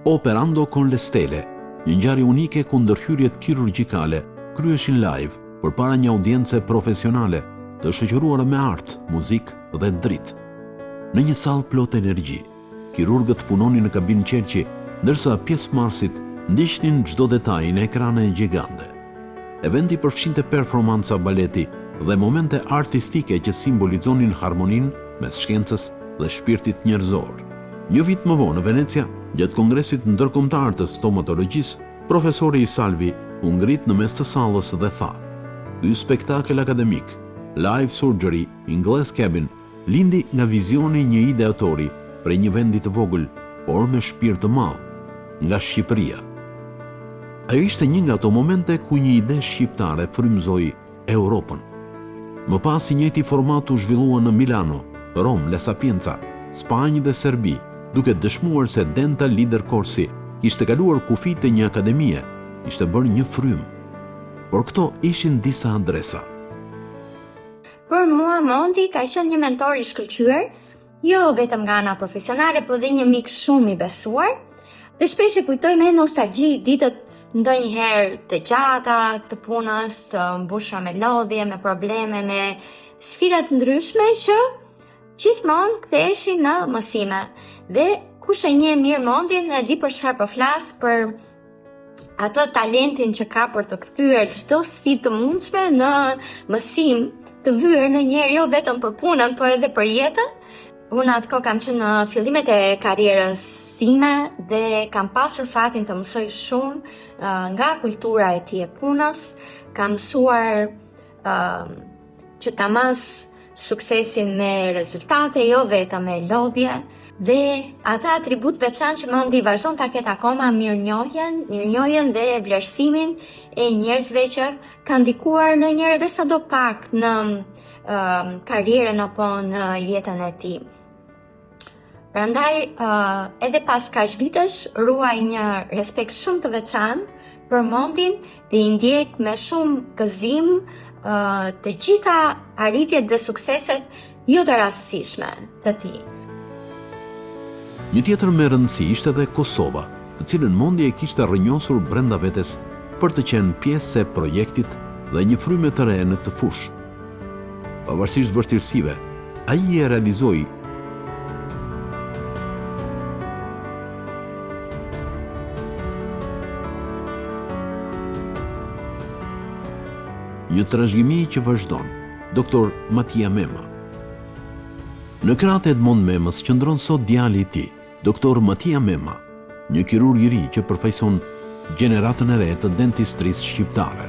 Operando con le stele, një ngjarje unike ku ndërhyrjet kirurgjikale kryeshin live përpara një audience profesionale të shoqëruar me art, muzikë dhe dritë. Në një sallë plot energji, kirurgët punonin në kabinë qelçi, ndërsa pjesëmarrësit ndiqnin çdo detaj në ekrane gjigande. Eventi përfshinte performanca baleti dhe momente artistike që simbolizonin harmoninë mes shkencës dhe shpirtit njerëzor. Një vit më vonë në Venecia, gjatë kongresit ndërkombëtar të stomatologjisë, profesori i Salvi u ngrit në mes të sallës dhe tha: "Ky spektakël akademik, Live Surgery in Glass Cabin, lindi nga vizioni një ide autori prej një vendi të vogël, por me shpirt të madh, nga Shqipëria." Ajo ishte një nga ato momente ku një ide shqiptare frymëzoi Europën. Më pas i njëjti format u zhvillua në Milano, Rom, La Sapienza, Spanjë dhe Serbi, duke dëshmuar se Dental Leader Corsi kishte kaluar kufit e një akademie, ishte bërë një frym. Por këto ishin disa adresa. Për mua Mondi ka qenë një mentor i shkëlqyer, jo vetëm nga ana profesionale, por dhe një mik shumë i besuar. Dhe shpesh e kujtoj me nostalgji ditët ndonjëherë të gjata të punës, të mbushura me lodhje, me probleme, me sfida të ndryshme që gjithmonë ktheheshin në mësime. Dhe kush e njeh mirë Mondin e di për çfarë po flas, për atë talentin që ka për të kthyer çdo sfidë të mundshme në mësim, të vyer në njerë jo vetëm për punën, por edhe për jetën. Unë atë kohë kam qenë në fillimet e karrierës sime dhe kam pasur fatin të mësoj shumë nga kultura e tij e punës. Kam mësuar që ta mas suksesin me rezultate, jo vetëm me lodhje. Dhe ata atribut veçantë që Mondi vazhdon ta ketë akoma mirënjohjen dhe vlerësimin e njerëzve që kanë ndikuar ndonjëherë edhe sado pak në karrierën apo në jetën e tij. Prandaj edhe pas kaq vitesh ruaj një respekt shumë të veçantë për Mondin dhe i ndjek me shumë gëzim të gjitha arritjet dhe sukseset jo të rastësishme të tij. Një tjetër me rëndësi ishte edhe Kosova, të cilën Mondi e kishte rrënjosur brenda vetes për të qenë pjesë e projektit dhe një frymë të re në këtë fushë. Pavarësisht vështirësive, ai e realizoi një trashëgimi që vazhdon, Dr. Matia Mema. Në krahët e Edmond Memës qëndron sot djali i tij, Dr. Matia Mema, një kirurg i ri që përfaqëson gjeneratën e re të dentistrisë shqiptare.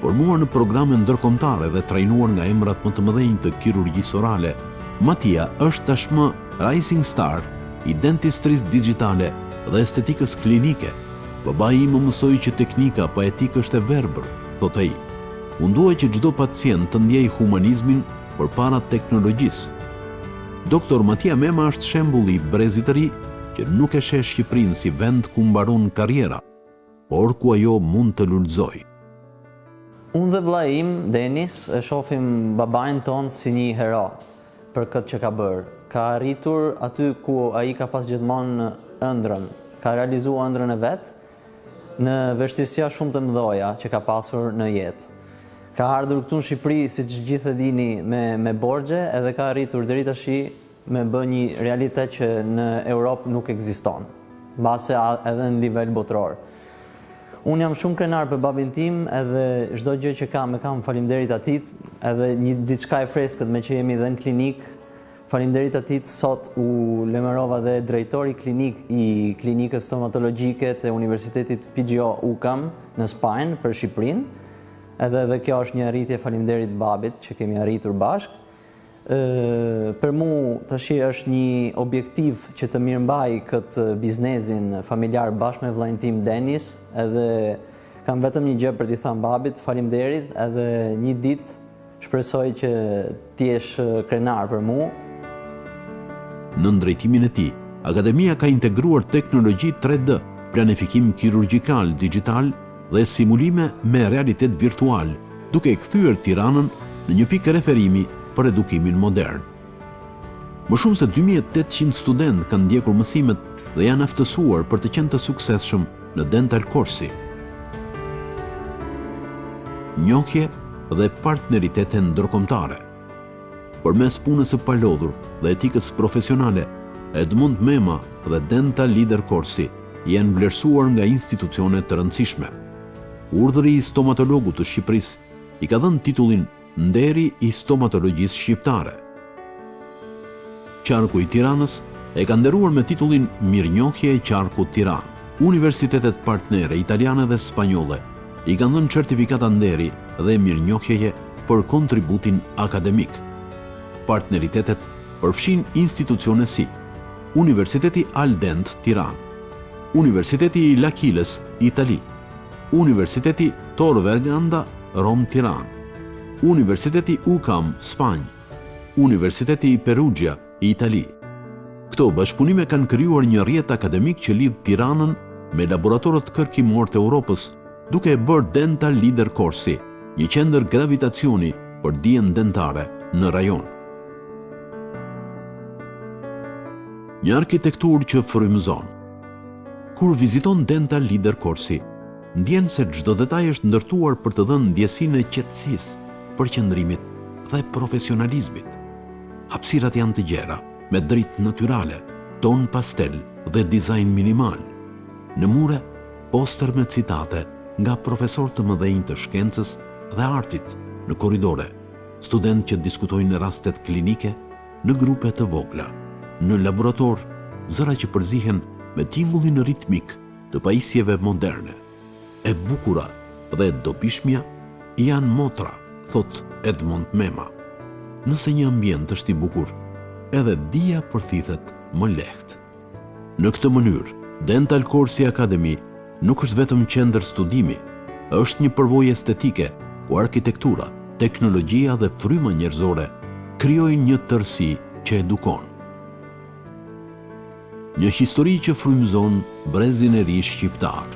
Formuar në programe ndërkombëtare dhe trajnuar nga emrat më të mëdhenj të kirurgjisë orale, Matia është tashmë rising star i dentistrisë digjitale dhe estetikës klinike. Babai im më mësoi që teknika pa etikë është e verbër, thot ai. Unë dua që çdo pacient të ndjej humanizmin përpara teknologjisë. Dr. Matia Mema është shembull i brezit të ri që nuk e sheh Shqipërinë si vend ku mbaron karriera, por ku ajo mund të lulëzojë. Unë dhe vllai im, Denis, e shohim babain ton si një hero për këtë që ka bërë. Ka arritur aty ku ai ka pas gjithmonë ëndrrën, ka realizuar ëndrrën e vet në vështirësia shumë të mëdha që ka pasur në jetë. Ka ardhur këtu në Shqipëri, siç gjithë e dini, me borxhe, edhe ka arritur deri tash me bë një realitet që në Europë nuk ekziston, mbase edhe në nivel botror. Unë jam shumë krenar për babin tim, edhe çdo gjë që kam faleminderit atit, edhe një diçka e freskët me që jemi dhe në klinik. Faleminderit atit, sot u lemërova dhe drejtori klinik i klinikës stomatologjike të Universitetit PGO UCAM në Spanjë për Shqipërinë. Edhe kjo është një arritje faleminderit babit që kemi arritur bashkë. Për mu tash është një objektiv që të mirëmbaj këtë biznesin familjar bashkë me vllain tim Denis, edhe kam vetëm një gjë për t'i thënë babit, faleminderit, edhe një ditë shpresoj që ti jesh krenar për mu. Në drejtimin e tij, Akademia ka integruar teknologji 3D, planifikim kirurgjikal digital dhe simulime me realitet virtual, duke kthyer Tiranën në një pikë referimi për edukimin modern. Më shumë se 2800 studentë kanë ndjekur mësimet dhe janë aftësuar për të qenë të suksesshëm në Dental Corsi. Njohje dhe partneritete ndërkombëtare. Përmes punës së palodhur dhe etikës profesionale, Edmund Mema dhe Dental Leader Corsi janë vlerësuar nga institucione të rëndësishme. Urdhri i stomatologut të Shqipërisë i ka dhënë titullin Nderi i stomatologjisë shqiptare. Qarku i Tiranës e ka nderuar me titullin Mirënjohje e Qarkut Tiranë. Universitetet partnere italiane dhe spanjolle i kanë dhënë certifikata nderi dhe mirënjohjeje për kontributin akademik. Partneritetet përfshin institucione si Universiteti Al Dent Tiranë, Universiteti i L'Aquiles Itali, Universiteti Tor Verganda Rom Tiranë, Universiteti UCAM Spanjë, Universiteti i Perugia Itali. Këto bashkëpunime kanë krijuar një rrjet akademik që lidh Tiranën me laboratorët kërkimor të Europës, duke e bërë Dental Leader Corsi një qendër gravitacioni për dijen dentare në rajon. Një arkitekturë që frymëzon. Kur viziton Dental Leader Corsi, ndjen se çdo detaj është ndërtuar për të dhënë ndjesinë e qetësisë, përqendrimit dhe profesionalizmit. Hapësirat janë të gjera, me dritë natyrale, ton pastel dhe dizajn minimal. Në mure, poster me citate nga profesor të mëdhenj të shkencës dhe artit, në korridore, student që diskutojnë në rastet klinike, në grupe të vogla, në laborator, zëra që përzihen me tingullin ritmik të pajisjeve moderne. E bukura dhe dobishmja janë motra, thot Edmund Mema. Nëse një ambient është i bukur, edhe dia përthithet më lehtë. Në këtë mënyrë, Dental Corsi Academy nuk është vetëm qendër studimi, është një përvojë estetike, ku arkitektura, teknologjia dhe fryma njerëzore krijojnë një tërësi që edukon. Një histori që frymëzon brezin e ri shqiptar.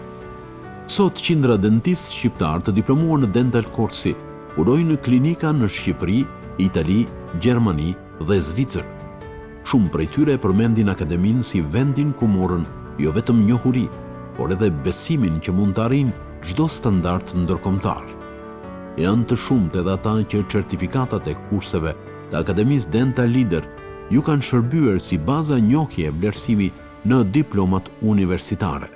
Sot qindra dentistë shqiptar të diplomuar në Dental Corsi punojnë në klinika në Shqipëri, Itali, Gjermani dhe Zvicër. Shumë prej tyre përmendin akademinë si vendin ku morën jo vetëm njohuri, por edhe besimin që mund të arrijnë çdo standard ndërkombëtar. Janë të shumtë edhe ata që certifikatat e kurseve të Akademisë Dental Leader ju kanë shërbyer si baza njohje e vlerësimi në diplomat universitare.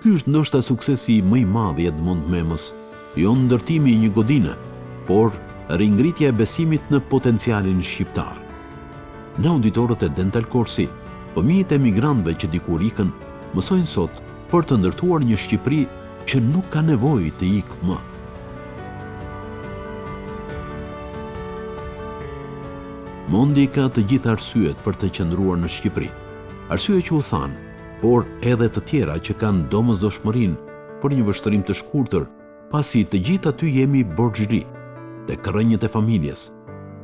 Ky është ndoshta suksesi më i madh i Edmund Memës, jo ndërtimi i një godine, por ringritja e besimit në potencialin shqiptar. Në auditorët e Dental Corsi, fëmijët e emigrantëve që dikur ikën, mësojnë sot për të ndërtuar një Shqipëri që nuk ka nevojë të ikë më. Mondi ka të gjitha arsyet për të qëndruar në Shqipëri. Arsye që u thanë, por edhe të tjera që kanë domosdoshmërinë për një vështërim të shkurtër, pasi të gjithë aty jemi borxhli, te rrënjët e familjes,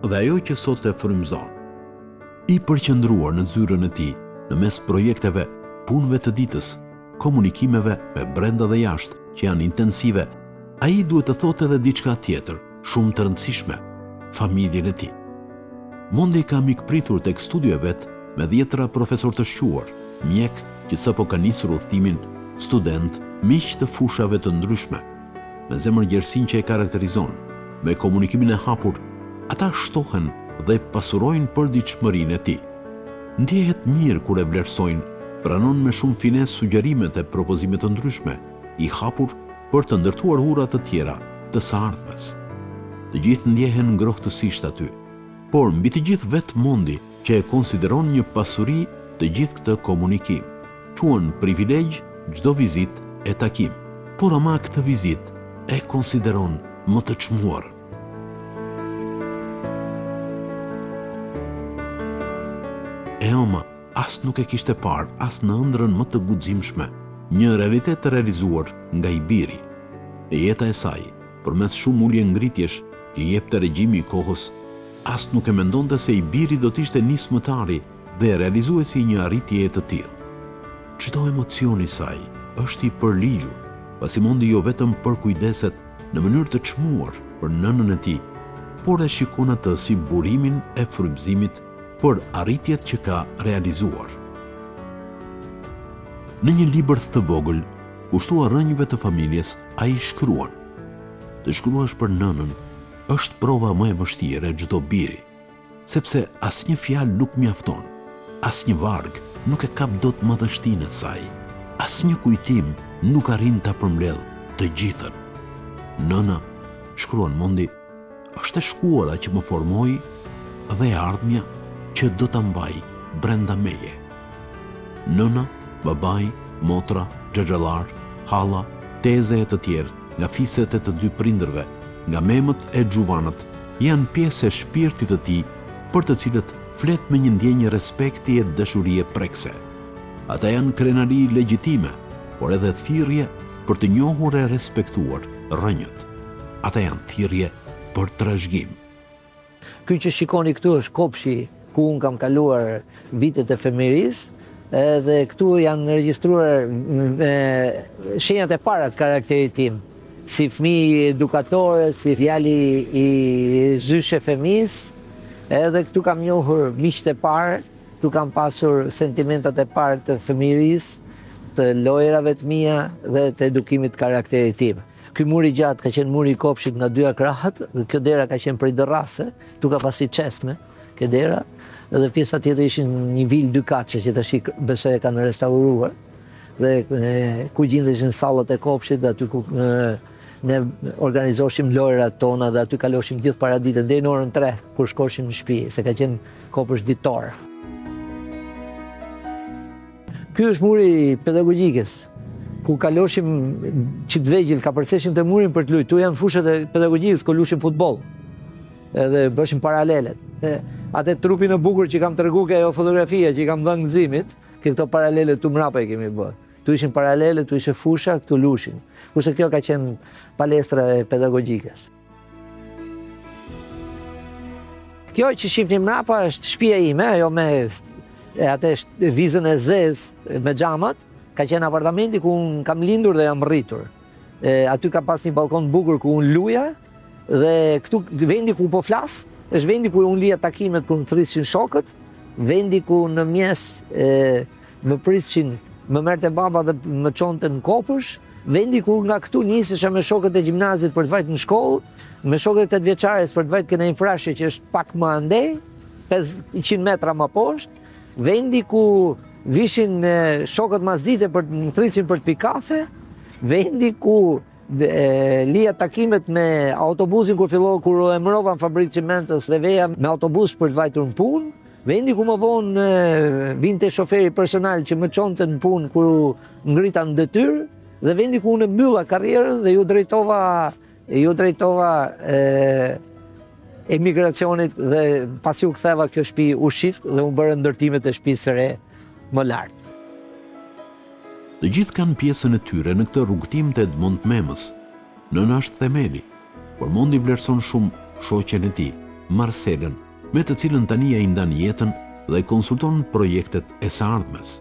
dhe ajo që sot e frymëzon. I përqendruar në zyrën e tij, në mes projekteve, punëve të ditës, komunikimeve me brenda dhe jashtë që janë intensive, ai duhet të thotë edhe diçka tjetër, shumë të rëndësishme, familjen e tij. Mondi ka mikpritur tek studio e vet me 10 profesor të shquar, mjek që sapo ka nisur udhëtimin, student, miq të fushave të ndryshme. Me zemër gjerësinë që e karakterizon, me komunikimin e hapur, ata shtohen dhe pasurojnë përditshmërinë e tij. Ndjehet mirë kur e vlerësojnë, pranon me shumë finesë sugjerimet e propozimet të ndryshme, i hapur për të ndërtuar ura të tjera të së ardhmes. Të gjithë ndjehen ngrohtësisht aty, por mbi të gjithë vetë Mondi që e konsideron një pasuri të gjithë këtë komunikim. Quan privilegj çdo vizitë e takim, por ama këtë vizitë e konsideron më të çmuar. E oma, as nuk e kishte parë, as në ëndrrën më të guximshme, një realitet të realizuar nga i biri. E jeta e saj, përmes shumë ulje ngritjesh që jepte regjimi i kohës, as nuk e mendonte se i biri do t'ishte nismëtari dhe realizuesi i një arritjeje të tillë. Çdo emocion i saj është i përligjur, pasi Mondi jo vetëm përkujdeset në mënyrë të çmuar për nënën e tij, por e shikon atë si burimin e frymëzimit për arritjet që ka realizuar. Në një libër të vogël, kushtuar rrënjëve të familjes, ai shkruan: "Të shkruash për nënën është prova më e vështirë e çdo biri. sepse asnjë fjalë nuk mjafton, asnjë varg nuk e kap dot madhështinë e saj, asnjë kujtim nuk arrin ta përmbledh të gjithën. Nëna, shkruan Mondi, është e shkuara që më formoi dhe e ardhmja që do ta mbaj brenda meje. Nëna, babai, motra, xhaxhallar, halla, teze e të tjerë, nga fiset e të dy prindërve, nga memët e xhuvanët, janë pjesë e shpirtit të tij, për të cilët flet me një ndjenjë respekti e dashurie prekse. Ata janë krenari legjitime, por edhe thirrje për të njohur e respektuar rrënjët. Ata janë thirrje për trashëgim. Ky që shikoni këtu është kopshi ku unë kam kaluar vitet e fëmijërisë, edhe këtu janë regjistruar shenjat e para të karakterit tim, si fëmijë edukatore, si fjali i zyshë fëmijës, edhe këtu kam njohur miqtë e parë, këtu kam pasur sentimentat e parë të fëmijërisë, të lojrave të mia dhe të edukimit të karakterit tim. Ky muri gjatë ka qenë muri i kopshit nga dy krahët, kjo dera ka qenë prej dërrase, tu ka pasi çesme, kjo dera, dhe pjesa tjetër ishin një vilë dy kaçe që tash besoj e kanë restauruar, dhe ku gjendeshin sallat e kopshit, dhe aty ku ne organizoshim lojrat tona dhe aty kaloshim gjithë paraditën deri në orën 3 kur shkoshim në shtëpi, se ka qenë kopësht ditor. Ky është muri pedagogjikës, ku kaloshim qitë vegjël, ka përceshim të murin për të lujtë. Tu janë fushat e pedagogjikës, ku lushim futboll, edhe bëshim paralelet. Atë trupin e bukur që kam tregu ke ajo fotografia që i kam dhënë gëzimit, ke këto paralelet tu mrapa i kemi bërë. Tu ishin paralelet, tu ishe fusha, këtu lushin. Kurse kjo ka qenë palestra e pedagogjikës. Kjo që shifni mrapa është shtëpia ime, ajo me atë vizën e zezë me xhamat, ka qenë apartamenti ku unë kam lindur dhe jam rritur. Aty ka pas një balkon bukur ku unë luja, dhe këtu vendi ku po flas, është vendi ku unë lija takimet ku më thrishin shokët, vendi ku në mjes më prishin, më merrte baba dhe më çonte në kopësh, vendi ku nga këtu nisesha me shokët e gjimnazit për të vajt në shkollë, me shokët e 8 vjeçares për të vajt kënë infrashje që është pak më andej, 500 metra më poshtë, vendi ku vishin shokët masdite për të thrisin për të pi kafe, vendi ku lija takimet me autobusin kur emërova në fabrikë cimentës dhe veja me autobus për të vajtur në punë, vendi ku më vonë vinte shoferi personal që më çonte në punë kur ngrita në detyrë, dhe vendi ku unë mbylla karrierën dhe ju drejtova emigracionit dhe pasi u ktheva kjo shtëpi u shift dhe u bërë ndërtimet e shtëpisë së re më lart. Të gjithë kanë pjesën e tyre në këtë rrugëtim të Edmond Memës. Nëna është themeli, por Mondi vlerëson shumë shoqen e tij, Marcelën, me të cilën tani ai ndan jetën dhe konsulton projektet e së ardhmes.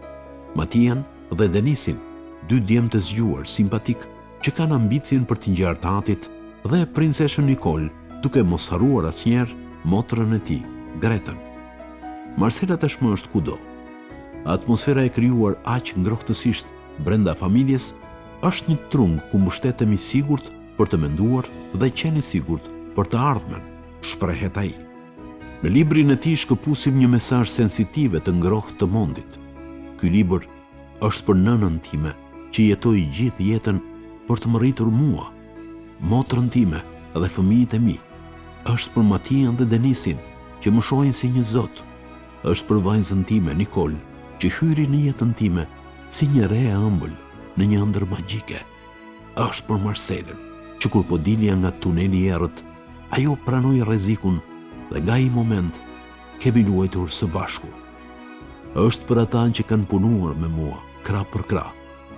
Matian dhe Denisin, dy djemë të zgjuar, simpatik, që kanë ambicien për të ngjarë tatit, dhe princeshën Nicole, duke mos harruar asnjëherë motrën e tij, Gretën. Marcela tashmë është kudo. Atmosfera e krijuar aq ngrohtësisht brenda familjes është një trung ku mbështetemi sigurt për të menduar dhe qeni sigurt për të ardhmen, shprehet ai. Në librin e tij shkëpusim një mesazh sensitive të ngrohtë të Mondit. Ky libër është për nënën time që jetoi gjithë jetën për të më rritur mua, motrën time dhe fëmijët e mi. Është për Matian dhe Denisin që më shohin si një zot. Është për vajzën time Nicole që hyri në jetën time si një re e ëmbël në një ëndër magjike. Është për Marcelën që kur po dilja nga tuneli i errët, ajo pranoi rrezikun dhe nga ai moment kemi luajtur së bashku. Është për ata që kanë punuar me mua krah për krah,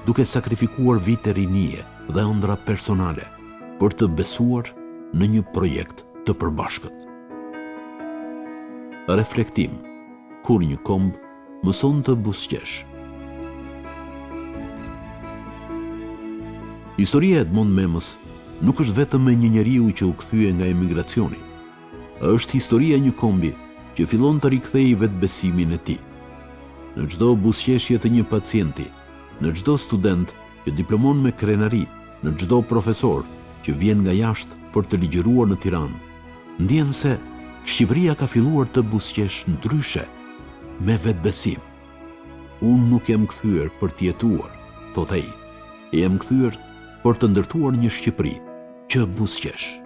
duke sakrifikuar vite rinie dhe ëndra personale për të besuar në një projekt të përbashkët. Reflektim, kur një komb mëson të buzëqesh. Historia e Edmond Memës nuk është vetëm me një njeriu që u kthye nga emigracioni. Është historia një kombi që fillon të rikthejë vetbesimin e tij. Në çdo buzëqeshje të një pacienti, në çdo student që diplomon me krenari, në çdo profesor që vjen nga jashtë për të ligjëruar në Tiranë, ndjen se Shqipëria ka filluar të buzëqesh ndryshe, me vetbesim. Unë nuk jam kthyer për të jetuar, thot ai. Jam kthyer për të ndërtuar një Shqipëri që buzëqesh.